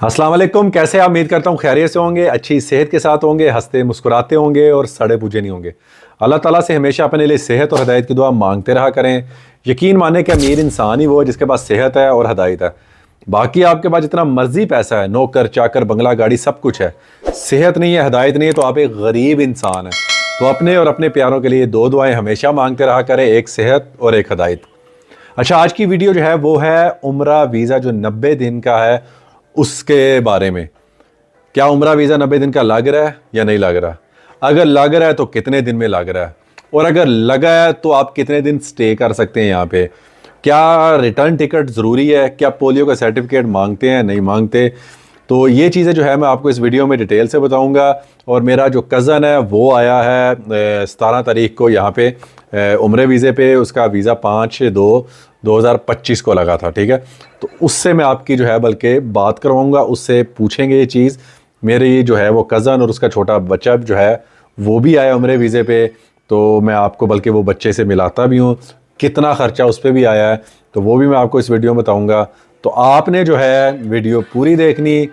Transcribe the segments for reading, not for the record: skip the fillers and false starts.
अस्सलाम वालेकुम। कैसे आप? उम्मीद करता हूँ खैरियत से होंगे, अच्छी सेहत के साथ होंगे, हंसते मुस्कुराते होंगे और सड़े पूजे नहीं होंगे। अल्लाह ताला से हमेशा अपने लिए सेहत और हदायत की दुआ मांगते रहा करें। यकीन माने कि अमीर इंसान ही वो है जिसके पास सेहत है और हदायत है। बाकी आपके पास जितना मर्जी पैसा है, नौकर चाकर बंगला गाड़ी सब कुछ है, सेहत नहीं है, हदायत नहीं है, तो आप एक गरीब इंसान है। तो अपने और अपने प्यारों के लिए दो दुआएं हमेशा मांगते रहा करें, एक सेहत और एक हदायत। अच्छा, आज की वीडियो जो है वो है उम्रा वीज़ा जो 90 दिन का है उसके बारे में। क्या उम्रा वीज़ा 90 दिन का लग रहा है या नहीं लग रहा? अगर लग रहा है तो कितने दिन में लग रहा है, और अगर लगा है तो आप कितने दिन स्टे कर सकते हैं यहाँ पे? क्या रिटर्न टिकट ज़रूरी है? क्या पोलियो का सर्टिफिकेट मांगते हैं, नहीं मांगते? तो ये चीज़ें जो है मैं आपको इस वीडियो में डिटेल से बताऊंगा। और मेरा जो कज़न है वो आया है 17 तारीख को यहाँ पे उम्रे वीज़े पे। उसका वीज़ा 5/2/2025 को लगा था, ठीक है। तो उससे मैं आपकी जो है बल्कि बात करवाऊँगा, उससे पूछेंगे ये चीज़। मेरी जो है वो कज़न और उसका छोटा बच्चा जो है वो भी आया उम्रे वीज़े पे, तो मैं आपको बल्कि वो बच्चे से मिलाता भी हूँ, कितना ख़र्चा उस पर भी आया है तो वो भी मैं आपको इस वीडियो में बताऊँगा। तो आपने जो है वीडियो पूरी देखनी,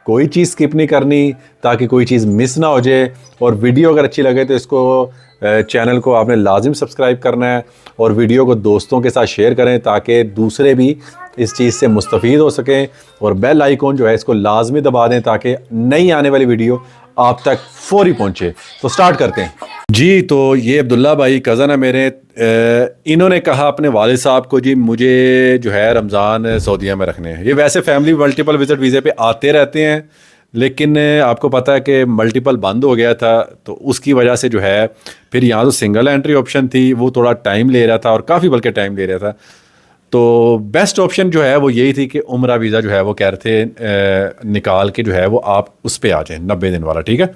कोई चीज़ स्किप नहीं करनी ताकि कोई चीज़ मिस ना हो जाए। और वीडियो अगर अच्छी लगे तो इसको चैनल को आपने लाजिम सब्सक्राइब करना है और वीडियो को दोस्तों के साथ शेयर करें ताकि दूसरे भी इस चीज़ से मुस्तफ़ीद हो सकें। और बेल आइकॉन जो है इसको लाजमी दबा दें ताकि नई आने वाली वीडियो आप तक फौरी पहुंचे। तो स्टार्ट करते हैं जी। तो ये अब्दुल्ला भाई कज़न है मेरे। इन्होंने कहा अपने वालिद साहब को, जी मुझे जो है रमज़ान सऊदीया में रखने हैं। ये वैसे फैमिली मल्टीपल विज़िट वीज़े पे आते रहते हैं, लेकिन आपको पता है कि मल्टीपल बंद हो गया था, तो उसकी वजह से जो है फिर यहाँ तो सिंगल एंट्री ऑप्शन थी, वो थोड़ा टाइम ले रहा था और काफ़ी बल्कि टाइम ले रहा था। तो बेस्ट ऑप्शन जो है वो यही थी कि उम्रा वीज़ा जो है वो कह रहे थे निकाल के जो है वो आप उस पर आ जाएं 90 दिन वाला, ठीक है।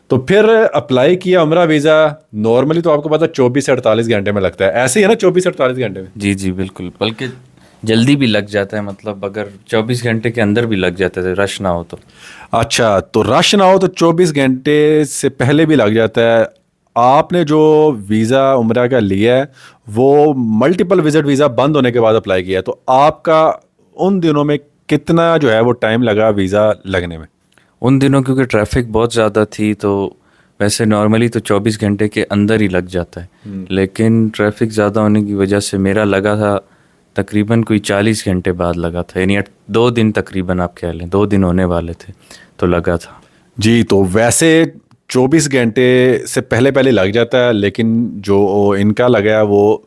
तो फिर अप्लाई किया उम्रा वीज़ा। नॉर्मली तो आपको पता 24 से 48 घंटे में लगता है, ऐसे ही है ना? 24 से 48 घंटे में। जी जी बिल्कुल, बल्कि जल्दी भी लग जाता है। मतलब अगर 24 घंटे के अंदर भी लग जाता है, रश ना हो तो। अच्छा, तो रश ना हो तो 24 घंटे से पहले भी लग जाता है। आपने जो वीज़ा उम्रा का लिया है वो मल्टीपल विजिट वीज़ा बंद होने के बाद अप्लाई किया है, तो आपका उन दिनों में कितना जो है वो टाइम लगा वीज़ा लगने में? उन दिनों क्योंकि ट्रैफिक बहुत ज़्यादा थी, तो वैसे नॉर्मली तो 24 घंटे के अंदर ही लग जाता है, लेकिन ट्रैफिक ज़्यादा होने की वजह से मेरा लगा था तकरीबन कोई 40 घंटे बाद लगा था। यानी 2 दिन तकरीबन, आप कह लें 2 दिन होने वाले थे तो लगा था जी। तो वैसे 24 घंटे से पहले पहले लग जाता है, लेकिन जो इनका लगा है वो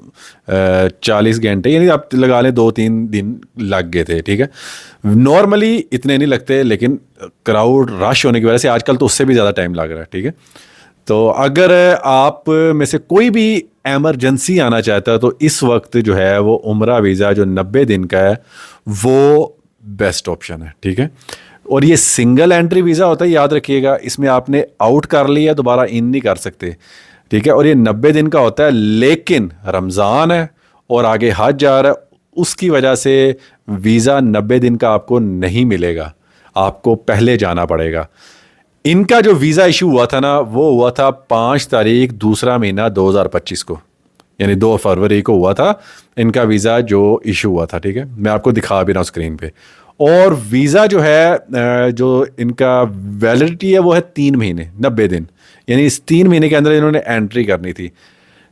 40 घंटे, यानी आप लगा लें 2-3 दिन लग गए थे, ठीक है। नॉर्मली इतने नहीं लगते, लेकिन क्राउड रश होने की वजह से आजकल तो उससे भी ज़्यादा टाइम लग रहा है, ठीक है। तो अगर आप में से कोई भी एमरजेंसी आना चाहता है तो इस वक्त जो है वो उम्रा वीज़ा जो 90 दिन का है वो बेस्ट ऑप्शन है, ठीक है। और ये सिंगल एंट्री वीज़ा होता है, याद रखिएगा। इसमें आपने आउट कर लिया, दोबारा इन नहीं कर सकते, ठीक है। और ये 90 दिन का होता है, लेकिन रमज़ान है और आगे हज जा रहा है, उसकी वजह से वीज़ा 90 दिन का आपको नहीं मिलेगा, आपको पहले जाना पड़ेगा। इनका जो वीज़ा इशू हुआ था ना वो हुआ था 5 तारीख दूसरा महीना 2025 को, यानी 2 फरवरी को हुआ था इनका वीज़ा जो इशू हुआ था, ठीक है। मैं आपको दिखा भी रहा हूँ स्क्रीन पे। और वीज़ा जो है जो इनका वैलिडिटी है वो है 3 महीने 90 दिन, यानी इस 3 महीने के अंदर इन्होंने एंट्री करनी थी।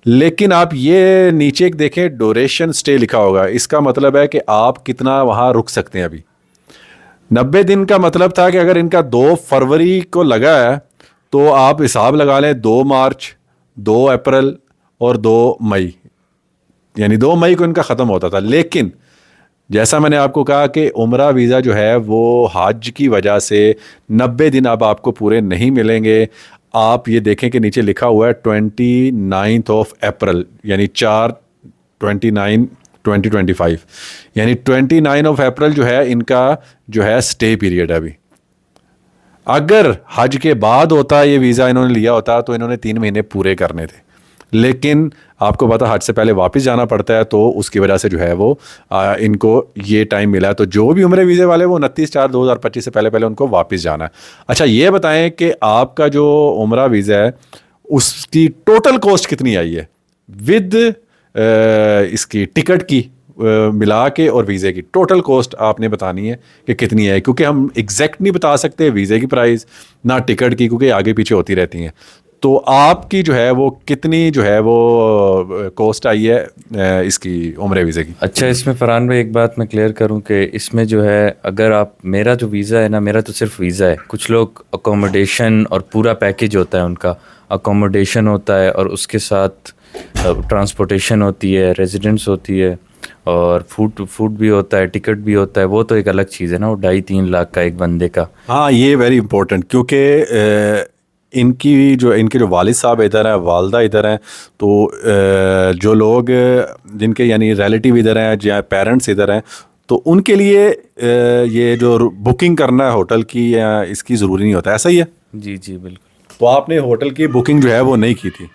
लेकिन आप ये नीचे एक देखें, ड्यूरेशन स्टे लिखा होगा, इसका मतलब है कि आप कितना वहाँ रुक सकते हैं। अभी 90 दिन का मतलब था कि अगर इनका 2 फरवरी को लगा है तो आप हिसाब लगा लें 2 मार्च, 2 अप्रैल और 2 मई, यानी 2 मई को इनका ख़त्म होता था। लेकिन जैसा मैंने आपको कहा कि उम्रा वीज़ा जो है वो हज की वजह से 90 दिन अब आपको पूरे नहीं मिलेंगे। आप ये देखें कि नीचे लिखा हुआ है 29 अप्रैल, यानी 4/29/2025, यानी 29 अप्रैल जो है इनका जो है स्टे पीरियड है अभी। अगर हज के बाद होता ये वीज़ा इन्होंने लिया होता तो इन्होंने 3 महीने पूरे करने थे, लेकिन आपको पता हज से पहले वापस जाना पड़ता है, तो उसकी वजह से जो है वो इनको ये टाइम मिला है। तो जो भी उम्रे वीज़े वाले वो 29/4/2025 से पहले पहले उनको वापस जाना है। अच्छा, ये बताएं कि आपका जो उम्रा वीज़ा है उसकी टोटल कॉस्ट कितनी आई है विद इसकी टिकट की, मिला के और वीज़े की टोटल कॉस्ट आपने बतानी है कि कितनी है, क्योंकि हम एग्जैक्ट नहीं बता सकते वीज़े की प्राइस ना टिकट की, क्योंकि आगे पीछे होती रहती हैं। तो आपकी जो है वो कितनी जो है वो कॉस्ट आई है इसकी उम्र वीज़े की? अच्छा, इसमें फरहान भाई एक बात मैं क्लियर करूं कि इसमें जो है, अगर आप, मेरा जो वीज़ा है ना, मेरा तो सिर्फ वीज़ा है। कुछ लोग अकोमोडेशन और पूरा पैकेज होता है उनका, अकोमोडेशन होता है और उसके साथ ट्रांसपोर्टेशन होती है, रेजिडेंस होती है और फूड भी होता है, टिकट भी होता है। वो तो एक अलग चीज़ है ना, वो 2.5-3 लाख का एक बंदे का। हाँ, ये वेरी इंपॉर्टेंट, क्योंकि इनके जो वालिद साहब इधर हैं, वालदा इधर हैं, तो जो लोग जिनके यानी रिलेटिव इधर हैं या पेरेंट्स इधर हैं, तो उनके लिए ये जो बुकिंग करना है होटल की या इसकी ज़रूरी नहीं होता, ऐसा ही है? जी जी बिल्कुल। तो आपने होटल की बुकिंग जो है वो नहीं की थी?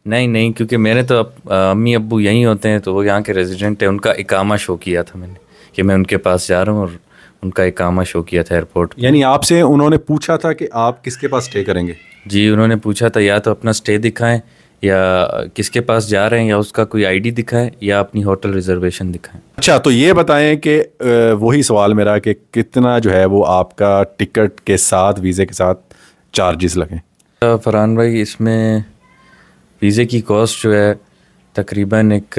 नहीं, क्योंकि मेरे तो अम्मी अब्बू यहीं होते हैं, तो वो यहाँ के रेजिडेंट हैं। उनका इकामा शो किया था मैंने कि मैं उनके पास जा रहा हूँ, और उनका इकामा शो किया था एयरपोर्ट पे। यानी आपसे उन्होंने पूछा था कि आप किसके पास स्टे करेंगे? जी, उन्होंने पूछा था या तो अपना स्टे दिखाएं, या किसके पास जा रहे हैं, या उसका कोई आईडी दिखाएं, या अपनी होटल रिजर्वेशन दिखाएं। अच्छा, तो ये बताएं कि वही सवाल मेरा कि कितना जो है वो आपका टिकट के साथ वीज़े के साथ चार्जेस लगे? फरहान भाई, इसमें वीज़े की कॉस्ट जो है तकरीबन एक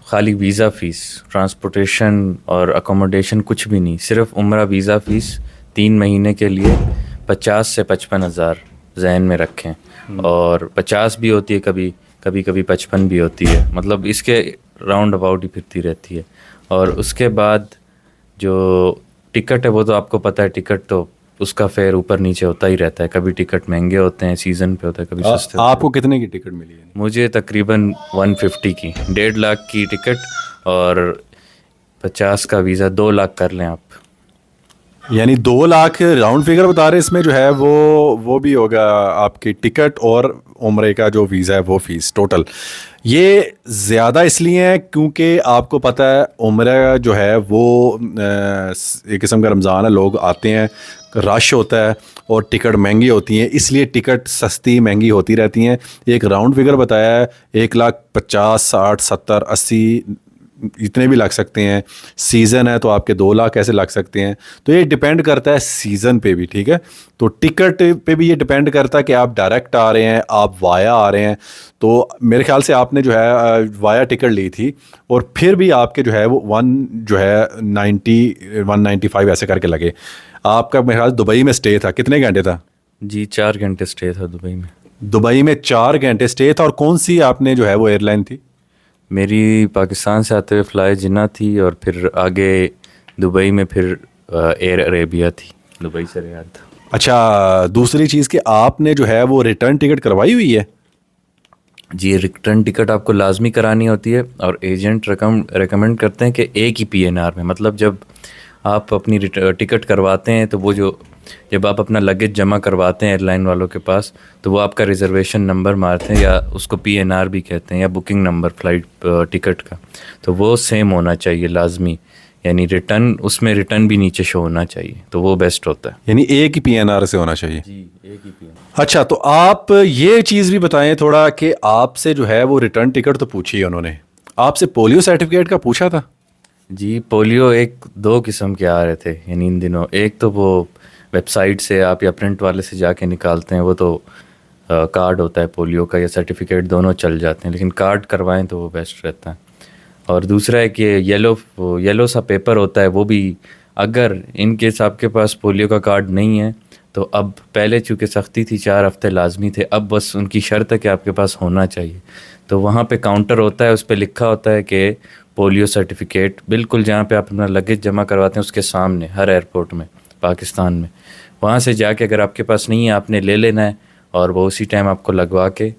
खाली वीज़ा फ़ीस, ट्रांसपोर्टेशन और अकोमोडेशन कुछ भी नहीं, सिर्फ उम्रा वीज़ा फ़ीस 3 महीने के लिए 50 से 55 हज़ार जहन में रखें। और 50 भी होती है, कभी कभी 55 भी होती है, मतलब इसके राउंड अबाउट ही फिरती रहती है। और उसके बाद जो टिकट है वो तो आपको पता है, टिकट तो उसका फेयर ऊपर नीचे होता ही रहता है। कभी टिकट महंगे होते हैं, सीज़न पे होता है, कभी सस्ते होते आपको कितने की टिकट मिली है? हैं। मुझे तकरीबन 150 की, 1.5 लाख की टिकट और 50 का वीज़ा, 2 लाख कर लें आप। यानी 2 लाख राउंड फिगर बता रहे हैं। इसमें जो है वो भी होगा आपकी टिकट और उम्रे का जो वीज़ा है वो फ़ीस टोटल। ये ज़्यादा इसलिए है क्योंकि आपको पता है उम्रा जो है वो एक किस्म का रमज़ान है, लोग आते हैं, रश होता है और टिकट महंगी होती हैं, इसलिए टिकट सस्ती महंगी होती रहती हैं। एक राउंड फिगर बताया है, 1,50,000, 60, 70, 80 इतने भी लग सकते हैं। सीज़न है तो आपके 2 लाख ऐसे लग सकते हैं। तो ये डिपेंड करता है सीज़न पे भी, ठीक है। तो टिकट पे भी ये डिपेंड करता है कि आप डायरेक्ट आ रहे हैं, आप वाया आ रहे हैं। तो मेरे ख्याल से आपने जो है वाया टिकट ली थी और फिर भी आपके जो है वो 190 195 ऐसे करके लगे। आपका मेरे ख्याल दुबई में स्टे था, कितने घंटे था? जी, 4 घंटे स्टे था दुबई में। दुबई में 4 घंटे स्टे था। और कौन सी आपने जो है वो एयरलाइन थी? मेरी पाकिस्तान से आते हुए फ्लाई जिन्ना थी, और फिर आगे दुबई में फिर एयर अरेबिया थी, दुबई से रियाद था। अच्छा, दूसरी चीज़ कि आपने जो है वो रिटर्न टिकट करवाई हुई है? जी, रिटर्न टिकट आपको लाजमी करानी होती है, और एजेंट रेकमेंड करते हैं कि एक ही पीएनआर में, मतलब जब आप अपनी टिकट करवाते हैं तो वो जो, जब आप अपना लगेज जमा करवाते हैं एयरलाइन वालों के पास, तो वो आपका रिजर्वेशन नंबर मारते हैं, या उसको पीएनआर भी कहते हैं, या बुकिंग नंबर फ्लाइट टिकट का, तो वो सेम होना चाहिए लाजमी। यानी रिटर्न, उसमें रिटर्न भी नीचे शो होना चाहिए, तो वो बेस्ट होता है। यानी एक ही पीएनआर से होना चाहिए? जी, एक ही पीएनआर। अच्छा, तो आप ये चीज़ भी बताएं थोड़ा कि आपसे जो है वो रिटर्न टिकट तो पूछी है उन्होंने, आपसे पोलियो सर्टिफिकेट का पूछा था? जी, पोलियो 1-2 किस्म के आ रहे थे यानी इन दिनों। एक तो वो वेबसाइट से आप या प्रिंट वाले से जाके निकालते हैं, वो तो कार्ड होता है पोलियो का या सर्टिफिकेट, दोनों चल जाते हैं, लेकिन कार्ड करवाएं तो वो बेस्ट रहता है। और दूसरा है कि येलो सा पेपर होता है, वो भी, अगर इन केस आपके पास पोलियो का कार्ड नहीं है तो अब, पहले चूँकि सख्ती थी 4 हफ्ते लाजमी थे, अब बस उनकी शर्त है कि आपके पास होना चाहिए। तो वहाँ पे काउंटर होता है, उस पर लिखा होता है कि पोलियो सर्टिफिकेट, बिल्कुल जहाँ पे आप अपना लगेज जमा करवाते हैं उसके सामने, हर एयरपोर्ट में पाकिस्तान में। वहाँ से जाके अगर आपके पास नहीं है, आपने ले लेना है, और वो उसी टाइम आपको लगवा के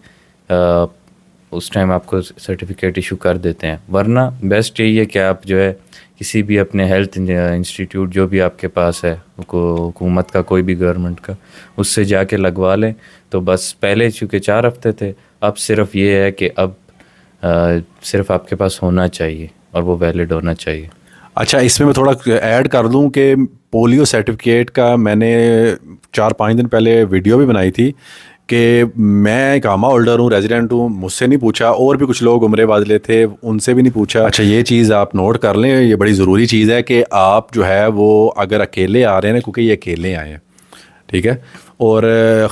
उस टाइम आपको सर्टिफिकेट इशू कर देते हैं। वरना बेस्ट यही है कि आप जो है किसी भी अपने हेल्थ इंस्टीट्यूट जो भी आपके पास है, हुकूमत का कोई भी गवर्नमेंट का, उससे जाके लगवा लें। तो बस पहले चूँकि 4 हफ्ते थे, अब सिर्फ ये है कि अब सिर्फ आपके पास होना चाहिए और वो वैलिड होना चाहिए। अच्छा, इसमें मैं थोड़ा ऐड कर दूं कि पोलियो सर्टिफिकेट का मैंने 4-5 दिन पहले वीडियो भी बनाई थी कि मैं इकामा होल्डर हूँ, रेजिडेंट हूँ, मुझसे नहीं पूछा, और भी कुछ लोग उम्रे वाले थे उनसे भी नहीं पूछा। अच्छा, ये चीज़ आप नोट कर लें, ये बड़ी ज़रूरी चीज़ है कि आप जो है वो अगर अकेले आ रहे हैं ना, क्योंकि ये अकेले आए हैं, ठीक है, और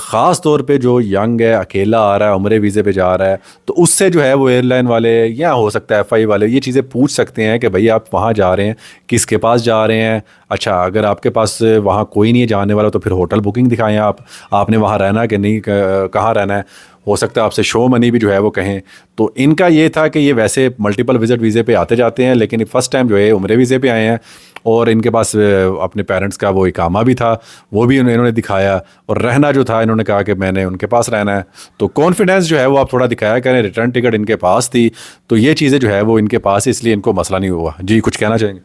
ख़ास तौर पे जो यंग है, अकेला आ रहा है, उम्रे वीज़े पे जा रहा है, तो उससे जो है वो एयरलाइन वाले या हो सकता है FI वाले ये चीज़ें पूछ सकते हैं कि भाई आप वहाँ जा रहे हैं, किसके पास जा रहे हैं। अच्छा, अगर आपके पास वहाँ कोई नहीं है जाने वाला तो फिर होटल बुकिंग दिखाएं, आपने वहाँ रहना कि नहीं, कहाँ रहना है। हो सकता है आपसे शो मनी भी जो है वो कहें। तो इनका ये था कि ये वैसे मल्टीपल विज़िट वीज़े पे आते जाते हैं, लेकिन फ़र्स्ट टाइम जो है उम्रे वीज़े पे आए हैं, और इनके पास अपने पेरेंट्स का वो इकामा भी था, वो भी इन्होंने दिखाया, और रहना जो था इन्होंने कहा कि मैंने उनके पास रहना है। तो कॉन्फिडेंस जो है वो आप थोड़ा दिखाया करें। रिटर्न टिकट इनके पास थी, तो ये चीज़ें जो है वो इनके पास, इसलिए इनको मसला नहीं हुआ। जी, कुछ कहना चाहेंगे?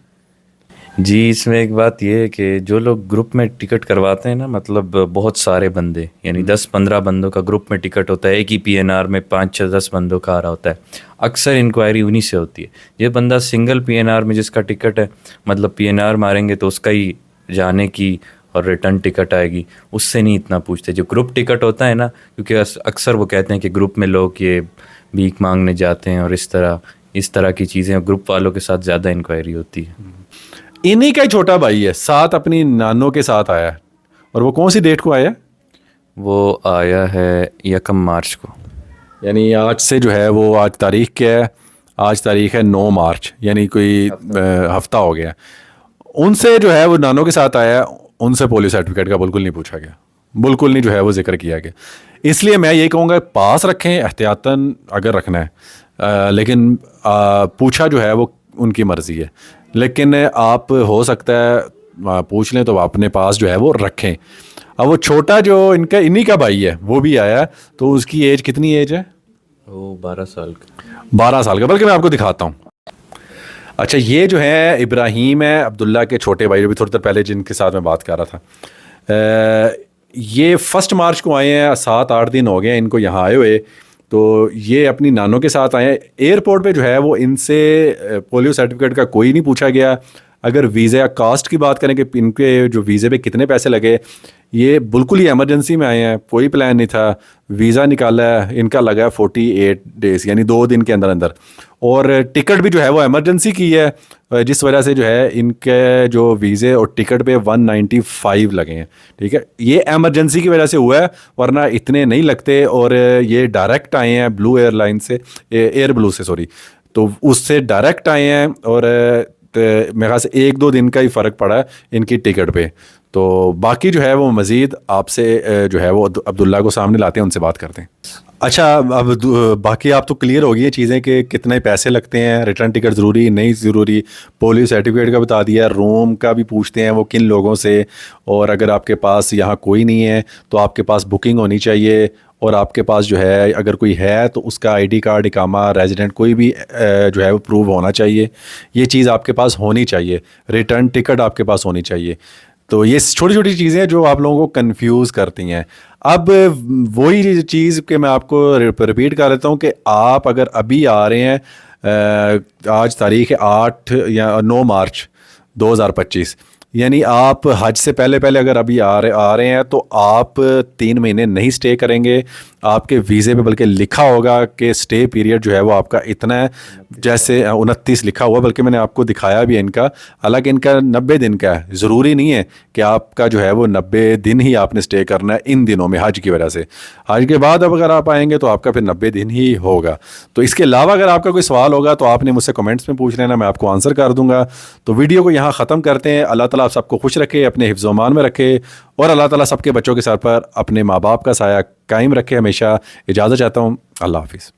जी, इसमें एक बात ये है कि जो लोग ग्रुप में टिकट करवाते हैं ना, मतलब बहुत सारे बंदे, यानी 10-15 बंदों का ग्रुप में टिकट होता है, एक ही PNR में 5-6-10 बंदों का आ रहा होता है, अक्सर इंक्वायरी उन्हीं से होती है। ये बंदा सिंगल PNR में जिसका टिकट है, मतलब PNR मारेंगे तो उसका ही जाने की और रिटर्न टिकट आएगी, उससे नहीं इतना पूछते। जो ग्रुप टिकट होता है ना, क्योंकि अक्सर वो कहते हैं कि ग्रुप में लोग ये भीख मांगने जाते हैं और इस तरह की चीज़ें, ग्रुप वालों के साथ ज़्यादा इंक्वायरी होती है। इन्हीं का ही छोटा भाई है, साथ अपनी नानों के साथ आया है, और वो कौन सी डेट को आया है? वो आया है 1 मार्च को। यानी आज से जो है वो, आज तारीख क्या है? आज तारीख है 9 मार्च, यानी कोई हफ्ता हो गया। उनसे जो है वो नानों के साथ आया, उनसे पोलियो सर्टिफिकेट का बिल्कुल नहीं पूछा गया, बिल्कुल नहीं जो है वो जिक्र किया गया। इसलिए मैं ये कहूँगा पास रखें एहतियातन अगर रखना है, लेकिन पूछा जो है वो उनकी मर्ज़ी है, लेकिन आप हो सकता है पूछ लें तो अपने पास जो है वो रखें। अब वो छोटा जो इन्हीं का भाई है वो भी आया, तो उसकी एज कितनी एज है? वो 12 साल का। 12 साल का, बल्कि मैं आपको दिखाता हूँ। अच्छा, ये जो है इब्राहिम है, अब्दुल्ला के छोटे भाई, जो भी थोड़ी देर पहले जिनके साथ मैं बात कर रहा था। ये 1 मार्च को आए हैं, 7-8 दिन हो गए इनको यहाँ आए हुए। तो ये अपनी नानों के साथ आए हैं। एयरपोर्ट पे जो है वो इनसे पोलियो सर्टिफिकेट का कोई नहीं पूछा गया। अगर वीज़ा या कास्ट की बात करें कि इनके जो वीज़े पे कितने पैसे लगे, ये बिल्कुल ही एमरजेंसी में आए हैं, कोई प्लान नहीं था। वीज़ा निकाला है, इनका लगा है 48 डेज़, यानी 2 दिन के अंदर अंदर, और टिकट भी जो है वो एमरजेंसी की है, जिस वजह से जो है इनके जो वीज़े और टिकट पे 195 लगे हैं। ठीक है, ये एमरजेंसी की वजह से हुआ है, वरना इतने नहीं लगते। और ये डायरेक्ट आए हैं ब्लू एयरलाइन से, एयर ब्लू से, सॉरी, तो उससे डायरेक्ट आए हैं, और मेरे ख्याल से 1-2 दिन का ही फ़र्क पड़ा है इनकी टिकट पे। तो बाकी जो है वो मज़ीद आपसे जो है वो अब्दुल्ला को सामने लाते हैं, उनसे बात करते हैं। अच्छा, अब बाकी आप तो क्लियर हो गई ये चीज़ें कि कितने पैसे लगते हैं, रिटर्न टिकट ज़रूरी नहीं ज़रूरी, पोलियो सर्टिफिकेट का बता दिया, रूम का भी पूछते हैं वो किन लोगों से, और अगर आपके पास यहाँ कोई नहीं है तो आपके पास बुकिंग होनी चाहिए, और आपके पास जो है अगर कोई है तो उसका ID कार्ड, इकामा, रेजिडेंट कोई भी जो है वो प्रूव होना चाहिए। ये चीज़ आपके पास होनी चाहिए, रिटर्न टिकट आपके पास होनी चाहिए। तो ये छोटी छोटी चीज़ें जो आप लोगों को कंफ्यूज करती हैं। अब वही चीज़ कि मैं आपको रिपीट कर देता हूँ कि आप अगर अभी आ रहे हैं, आज तारीख है 8 या 9 मार्च 2025, यानी आप हज से पहले पहले अगर अभी आ रहे हैं तो आप 3 महीने नहीं स्टे करेंगे आपके वीज़े पे, बल्कि लिखा होगा कि स्टे पीरियड जो है वो आपका इतना है, जैसे 29 लिखा हुआ, बल्कि मैंने आपको दिखाया भी है इनका। हालांकि इनका 90 दिन का है, ज़रूरी नहीं है कि आपका जो है वो 90 दिन ही आपने स्टे करना है इन दिनों में हज की वजह से। हज के बाद अब अगर आप आएंगे तो आपका फिर 90 दिन ही होगा। तो इसके अलावा अगर आपका कोई सवाल होगा तो आपने मुझसे कमेंट्स में पूछ लेना, मैं आपको आंसर कर दूंगा। तो वीडियो को यहाँ ख़त्म करते हैं। अल्लाह ताला आप सबको खुश रखे, अपने हिफ्ज़-ओ-मान में रखे, और अल्लाह ताला सबके बच्चों के सर पर अपने माँ बाप का साया कायम रखे हमेशा। इजाज़त चाहता हूँ, अल्लाह हाफिज़।